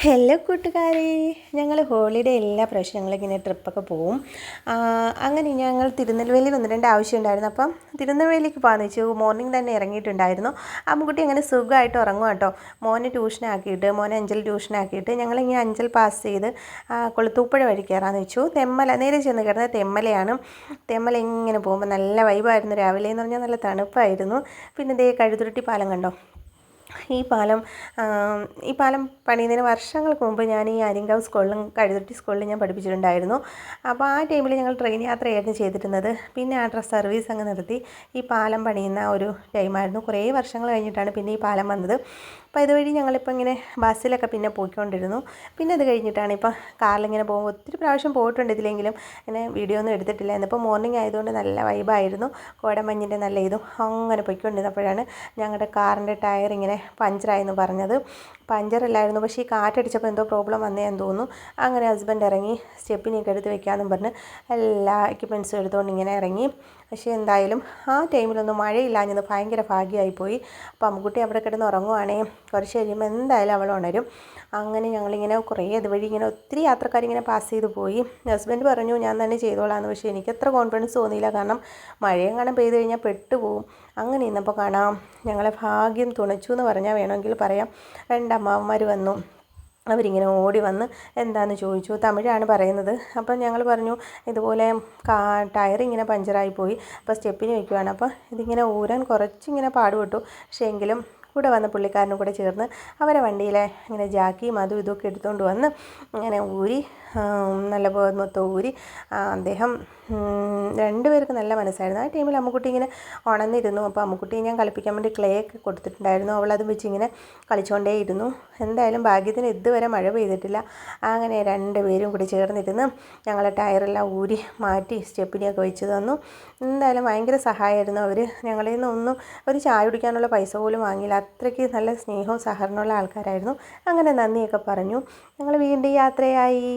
Hello കൂട്ടുകാരെ, ഞങ്ങൾ holiday എല്ലാ പ്രാവശ്യം ഞങ്ങളിങ്ങനെ ട്രിപ്പൊക്കെ പോവും. അങ്ങനെ ഞങ്ങൾ തിരുനെൽവേലി 1-2 ആവശ്യം ഉണ്ടായിരുന്നു. അപ്പം തിരുനെൽവേലിക്ക് പോകാമെന്ന് വെച്ചു. മോർണിംഗ് തന്നെ ഇറങ്ങിയിട്ടുണ്ടായിരുന്നു. അമ്മുക്കുട്ടി അങ്ങനെ സുഖമായിട്ട് ഉറങ്ങും കേട്ടോ. മോനെ അഞ്ചൽ ട്യൂഷനാക്കിയിട്ട് ഞങ്ങളിങ്ങനെ അഞ്ചൽ പാസ് ചെയ്ത് കൊളുത്തൂപ്പുഴ വഴി കയറാമെന്ന് വെച്ചു. നേരെ ചെന്ന് കയറുന്നത് തെമ്മലയാണ്. തെമ്മല ഇങ്ങനെ പോകുമ്പോൾ നല്ല വൈബായിരുന്നു. രാവിലെ എന്ന് പറഞ്ഞാൽ നല്ല തണുപ്പായിരുന്നു. പിന്നെ ദേ കഴുതുരുട്ടി പാലം കണ്ടോ. ഈ പാലം പണിയുന്നതിന് വർഷങ്ങൾക്ക് മുമ്പ് ഞാൻ ഈ ആര്യങ്കാവ് സ്കൂളിലും കഴുതുരുട്ടി സ്കൂളിലും ഞാൻ പഠിപ്പിച്ചിട്ടുണ്ടായിരുന്നു. അപ്പോൾ ആ ടൈമിൽ ഞങ്ങൾ ട്രെയിൻ യാത്രയായിരുന്നു ചെയ്തിരുന്നത്. പിന്നെ ആ സർവീസ് അങ്ങ് നിർത്തി. ഈ പാലം പണിയുന്ന ഒരു ടൈമായിരുന്നു. കുറേ വർഷങ്ങൾ കഴിഞ്ഞിട്ടാണ് പിന്നെ ഈ പാലം വന്നത്. അപ്പോൾ ഇതുവഴി ഞങ്ങളിപ്പോൾ ഇങ്ങനെ ബസ്സിലൊക്കെ പിന്നെ പോയിക്കൊണ്ടിരുന്നു. പിന്നെ അത് കഴിഞ്ഞിട്ടാണ് ഇപ്പോൾ കാറിലിങ്ങനെ പോകുമ്പോൾ ഒത്തിരി പ്രാവശ്യം പോയിട്ടുണ്ട് ഇതിലെങ്കിലും ഇങ്ങനെ വീഡിയോ ഒന്നും എടുത്തിട്ടില്ല. എന്നിപ്പോൾ മോർണിംഗ് ആയതുകൊണ്ട് നല്ല വൈബായിരുന്നു. കോടമഞ്ഞിൻ്റെ നല്ല ഇതും അങ്ങനെ പോയിക്കൊണ്ടിരുന്നപ്പോഴാണ് ഞങ്ങളുടെ കാറിൻ്റെ ടയർ ഇങ്ങനെ പഞ്ചറായെന്ന് പറഞ്ഞത്. പഞ്ചറല്ലായിരുന്നു, പക്ഷേ ഈ കാറ്റടിച്ചപ്പോൾ എന്തോ പ്രോബ്ലം വന്നേന്ന് തോന്നുന്നു. അങ്ങനെ ഹസ്ബൻഡ് ഇറങ്ങി സ്റ്റെപ്പിനെയൊക്കെ എടുത്ത് വെക്കാമെന്നും പറഞ്ഞ് എല്ലാ എക്യുപ്മെൻറ്റ്സും എടുത്തുകൊണ്ട് ഇങ്ങനെ ഇറങ്ങി. പക്ഷേ എന്തായാലും ആ ടൈമിലൊന്നും മഴയില്ലാഞ്ഞത് ഭയങ്കര ഭാഗ്യമായിപ്പോയി. അപ്പോൾ അമ്മുക്കുട്ടി അവിടെ കിടന്ന് ഉറങ്ങുവാണേ. കുറച്ച് കഴിയുമ്പോൾ എന്തായാലും അവൾ ഉണരും. അങ്ങനെ ഞങ്ങളിങ്ങനെ കുറേ അതുവഴി ഇങ്ങനെ ഒത്തിരി യാത്രക്കാരിങ്ങനെ പാസ് ചെയ്ത് പോയി. ഹസ്ബൻഡ് പറഞ്ഞു ഞാൻ തന്നെ ചെയ്തോളാമെന്ന്. പക്ഷേ എനിക്കത്ര കോൺഫിഡൻസ് തോന്നിയില്ല. കാരണം മഴയെങ്ങാനും പെയ്ത് കഴിഞ്ഞാൽ പെട്ടുപോകും. അങ്ങനെ ഇന്നപ്പോൾ കാണാം ഞങ്ങളെ ഭാഗ്യം തുണച്ചു എന്ന് പറഞ്ഞാൽ വേണമെങ്കിൽ പറയാം. 2 അമ്മാവന്മാർ വന്നു. അവരിങ്ങനെ ഓടി വന്ന് എന്താണെന്ന് ചോദിച്ചു. തമിഴാണ് പറയുന്നത്. അപ്പം ഞങ്ങൾ പറഞ്ഞു ഇതുപോലെ ടയറിങ്ങനെ പഞ്ചറായിപ്പോയി, അപ്പോൾ സ്റ്റെപ്പിന് വയ്ക്കുവാണ്. അപ്പോൾ ഇതിങ്ങനെ ഊരാൻ കുറച്ചിങ്ങനെ പാടുപെട്ടു. പക്ഷേ എങ്കിലും കൂടെ വന്ന പുള്ളിക്കാരനും കൂടെ ചേർന്ന് അവരെ വണ്ടിയിലെ ഇങ്ങനെ ജാക്കിയും അതും ഇതൊക്കെ എടുത്തുകൊണ്ട് വന്ന് ഇങ്ങനെ ഊരി നല്ലപോലെ മൊത്തം ഊരി. അദ്ദേഹം 2 പേർക്ക് നല്ല മനസ്സായിരുന്നു. ആ ടൈമിൽ അമ്മുക്കുട്ടി ഇങ്ങനെ ഉണർന്നിരുന്നു. അപ്പോൾ അമ്മുക്കുട്ടിയെ ഞാൻ കളിപ്പിക്കാൻ വേണ്ടി ക്ലേ ഒക്കെ കൊടുത്തിട്ടുണ്ടായിരുന്നു. അവളത് വെച്ച് ഇങ്ങനെ കളിച്ചുകൊണ്ടേയിരുന്നു. എന്തായാലും ഭാഗ്യത്തിന് ഇതുവരെ മഴ പെയ്തിട്ടില്ല. അങ്ങനെ 2 പേരും കൂടി ചേർന്നിരുന്ന് ഞങ്ങളെ ടയറെല്ലാം ഊരി മാറ്റി സ്റ്റെപ്പിനെയൊക്കെ വെച്ച് തന്നു. എന്തായാലും ഭയങ്കര സഹായമായിരുന്നു അവർ. ഞങ്ങളിൽ നിന്നൊന്നും ഒരു ചായ കുടിക്കാനുള്ള പൈസ പോലും വാങ്ങിയില്ല. അത്രയ്ക്ക് നല്ല സ്നേഹവും സഹകരണമുള്ള ആൾക്കാരായിരുന്നു. അങ്ങനെ നന്ദിയൊക്കെ പറഞ്ഞു ഞങ്ങൾ വീണ്ടും യാത്രയായി.